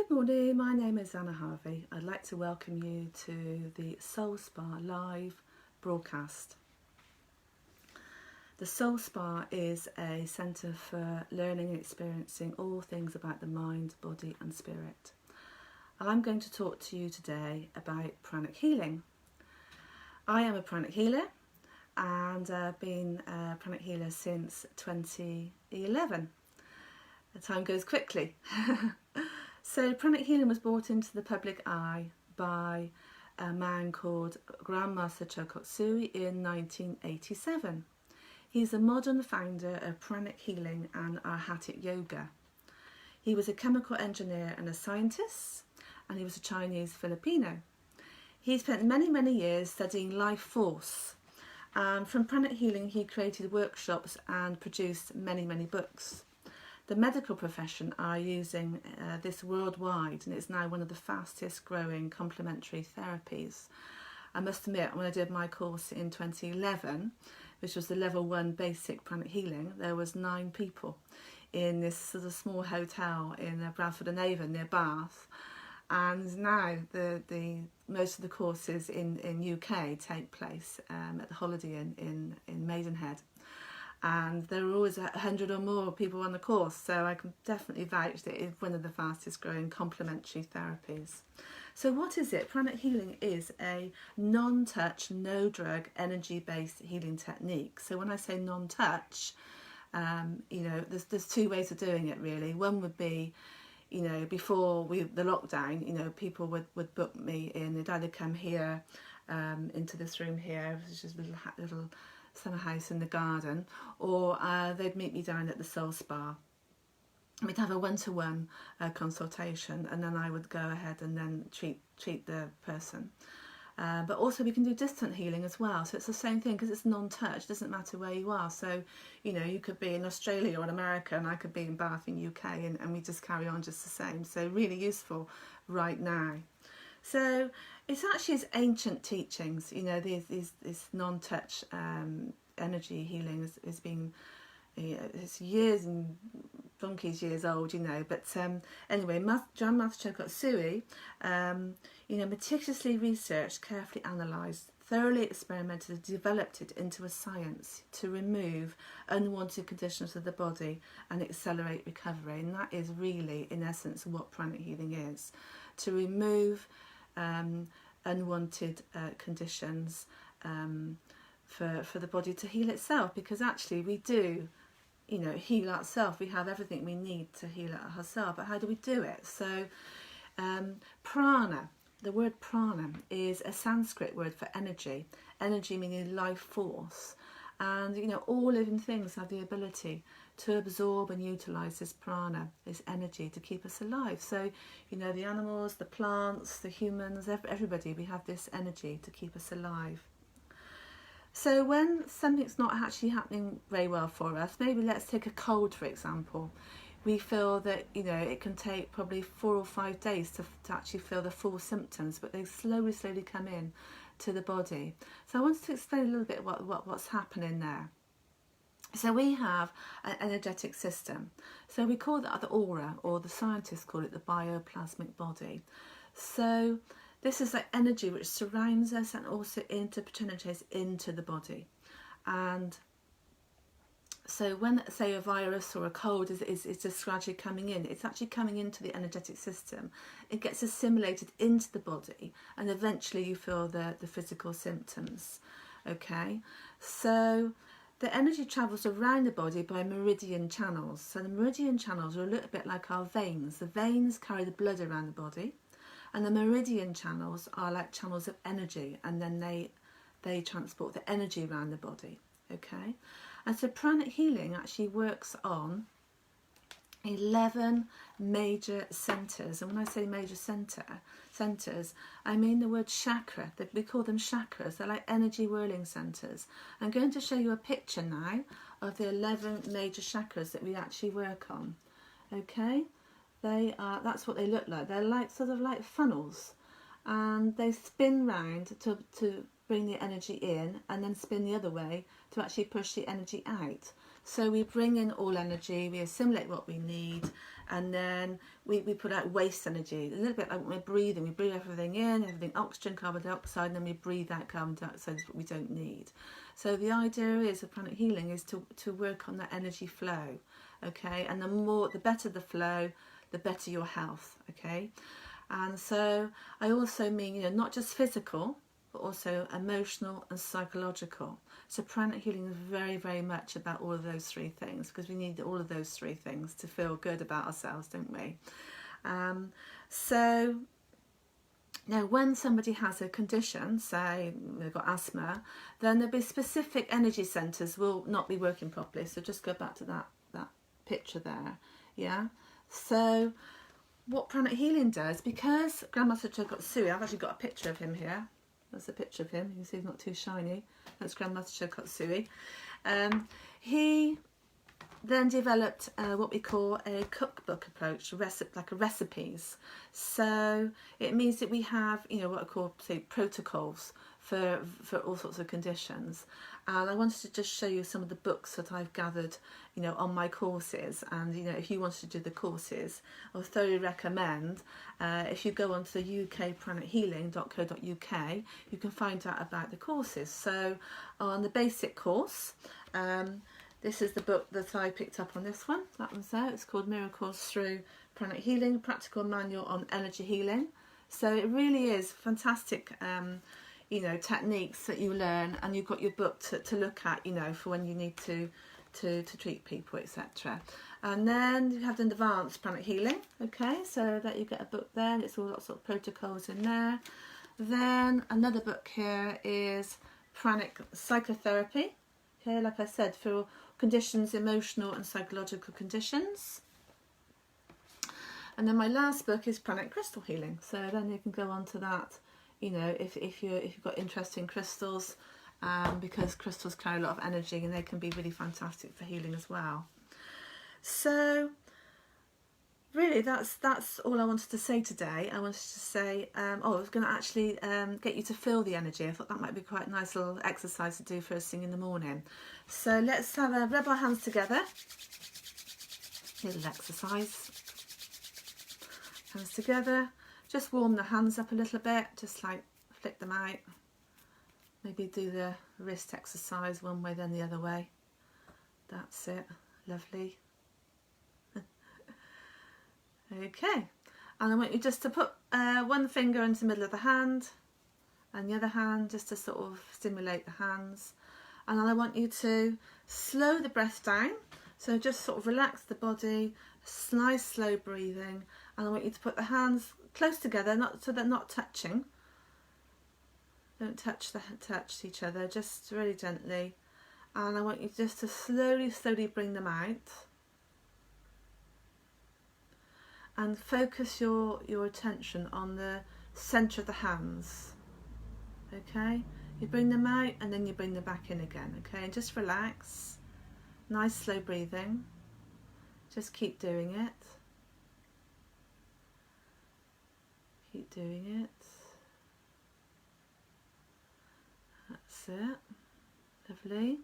Good morning, my name is Anna Harvey. I'd like to welcome you to the Soul Spa live broadcast. The Soul Spa is a centre for learning and experiencing all things about the mind, body and spirit. I'm going to talk to you today about pranic healing. I am a pranic healer and I've been a pranic healer since 2011. The time goes quickly. So pranic healing was brought into the public eye by a man called Grandmaster Chogyam Tsui in 1987. He's a modern founder of pranic healing and Arhatic yoga. He was a chemical engineer and a scientist, and he was a Chinese Filipino. He spent many years studying life force, and from pranic healing he created workshops and produced many books. The medical profession are using this worldwide, and it's now one of the fastest growing complementary therapies. I must admit, when I did my course in 2011, which was the level 1 basic pranic healing, there was 9 people in this sort of small hotel in Bradford-on-Avon near Bath. And now the most of the courses in UK take place at the Holiday Inn in Maidenhead. And there are always 100 or more people on the course, so I can definitely vouch that it's one of the fastest growing complementary therapies. So what is it? Pranic healing is a non-touch, no-drug, energy-based healing technique. So when I say non-touch, there's 2 ways of doing it really. One would be, before the lockdown, people would book me in. They'd either come here into this room here, which is a little summer house in the garden, or they'd meet me down at the Soul Spa. We'd have a one-to-one consultation, and then I would go ahead and then treat the person. But also we can do distant healing as well, so it's the same thing because it's non-touch. It doesn't matter where you are. So you could be in Australia or in America, and I could be in Bath in UK, and we just carry on just the same. So really useful right now. So it's actually as ancient teachings, this non-touch energy healing has been, it's years and donkey's years old, but anyway, Grandmaster Chogyam Tsui, meticulously researched, carefully analysed, thoroughly experimented and developed it into a science to remove unwanted conditions of the body and accelerate recovery. And that is really, in essence, what pranic healing is, to remove unwanted conditions for the body to heal itself, because actually we do heal ourselves. We have everything we need to heal ourselves, but how do we do it? So prana, the word prana is a Sanskrit word for energy meaning life force, and all living things have the ability to absorb and utilise this prana, this energy, to keep us alive. So the animals, the plants, the humans, everybody, we have this energy to keep us alive. So when something's not actually happening very well for us, maybe let's take a cold for example, we feel that it can take probably 4 or 5 days to actually feel the full symptoms, but they slowly come in to the body. So I wanted to explain a little bit what's happening there. So we have an energetic system. So we call that the aura, or the scientists call it the bioplasmic body. So this is like energy which surrounds us and also interpenetrates into the body. And so when, say, a virus or a cold is just gradually coming in, it's actually coming into the energetic system. It gets assimilated into the body, and eventually you feel the physical symptoms. Okay, so the energy travels around the body by meridian channels. So the meridian channels are a little bit like our veins. The veins carry the blood around the body, and the meridian channels are like channels of energy, and then they transport the energy around the body. Okay, and so pranic healing actually works on 11 major centres. And when I say major centres, I mean the word chakra. We call them chakras. They're like energy whirling centres. I'm going to show you a picture now of the 11 major chakras that we actually work on. Okay, that's what they look like. They're like sort of like funnels, and they spin round to bring the energy in, and then spin the other way to actually push the energy out. So we bring in all energy, we assimilate what we need, and then we put out waste energy. A little bit like we're breathing. We breathe everything in, everything oxygen, carbon dioxide, and then we breathe out carbon dioxide, what we don't need. So the idea is of pranic healing is to work on that energy flow, okay? And the better the flow, the better your health, okay? And so I also mean, not just physical, but also emotional and psychological. So pranic healing is very, very much about all of those three things, because we need all of those three things to feel good about ourselves, don't we? So now when somebody has a condition, say they've got asthma, then there'll be specific energy centres will not be working properly. So just go back to that picture there, yeah? So what pranic healing does, because Grandmaster Chokotsui, I've actually got a picture of him here. That's a picture of him. You can see he's not too shiny. That's Grandmaster Chokotsui. He then developed what we call a cookbook approach, like a recipes. So it means that we have, what I call, say, protocols for all sorts of conditions. And I wanted to just show you some of the books that I've gathered, on my courses. And, if you wanted to do the courses, I would thoroughly recommend, if you go onto the ukpranichealing.co.uk, you can find out about the courses. So on the basic course, this is the book that I picked up on this one. That one's there. It's called Miracles Through Pranic Healing, a practical manual on energy healing. So it really is fantastic, techniques that you learn, and you've got your book to look at, for when you need to treat people, etc. And then you have the advanced pranic healing, okay, so that you get a book there, and it's all lots of protocols in there. Then another book here is pranic psychotherapy, okay, like I said, for conditions, emotional and psychological conditions. And then my last book is pranic crystal healing, so then you can go on to that, if you've got interest in crystals, because crystals carry a lot of energy and they can be really fantastic for healing as well. So really that's all I wanted to say today. I wanted to say, I was going to actually get you to feel the energy. I thought that might be quite a nice little exercise to do first thing in the morning. So let's rub our hands together. Little exercise. Hands together. Just warm the hands up a little bit, just like flick them out. Maybe do the wrist exercise one way then the other way. That's it. Lovely. Okay. And I want you just to put one finger into the middle of the hand and the other hand just to sort of stimulate the hands. And then I want you to slow the breath down. So just sort of relax the body, nice slow breathing. And I want you to put the hands close together, so they're not touching. Don't touch each other, just really gently. And I want you just to slowly bring them out. And focus your attention on the centre of the hands. Okay? You bring them out and then you bring them back in again. Okay? And just relax. Nice slow breathing. Just keep doing it. Keep doing it. That's it. Lovely.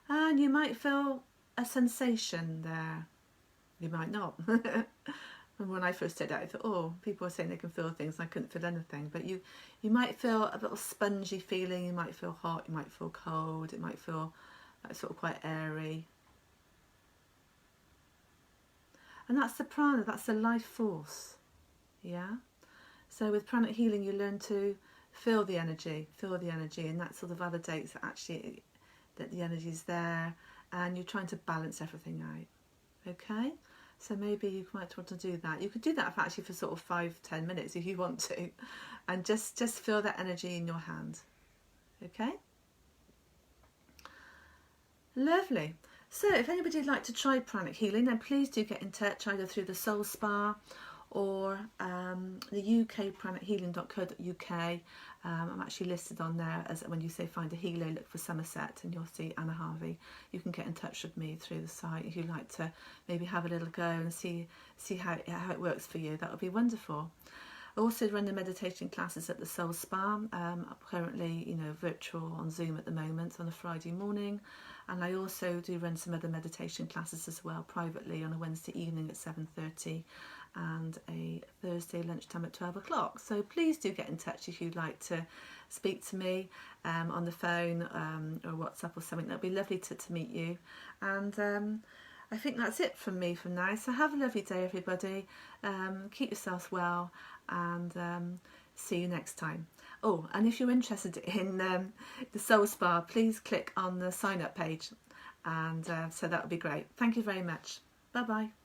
And you might feel a sensation there. You might not. When I first did it, I thought, people are saying they can feel things, and I couldn't feel anything. But you might feel a little spongy feeling. You might feel hot. You might feel cold. It might feel like sort of quite airy. And that's the prana. That's the life force. Yeah. So with pranic healing, you learn to feel the energy, and that sort of validates that actually that the energy's there, and you're trying to balance everything out. Okay, so maybe you might want to do that. You could do that actually for sort of 5-10 minutes if you want to, and just feel that energy in your hand. Okay, lovely. So if anybody would like to try pranic healing, then please do get in touch either through the Soul Spa or the ukpranichealing.co.uk. I'm actually listed on there as when you say find a healer, look for Somerset and you'll see Anna Harvey. You can get in touch with me through the site if you'd like to maybe have a little go and see how it works for you. That would be wonderful. I also run the meditation classes at the Soul Spa. I'm currently, virtual on Zoom at the moment on a Friday morning, and I also do run some other meditation classes as well privately on a Wednesday evening at 7:30 and a Thursday lunchtime at 12 o'clock. So please do get in touch if you'd like to speak to me on the phone or WhatsApp or something. That'd be lovely to meet you. And I think that's it from me for now. So have a lovely day, everybody. Keep yourselves well, and see you next time. Oh, and if you're interested in the Soul Spa, please click on the sign up page, and so that would be great. Thank you very much. Bye bye.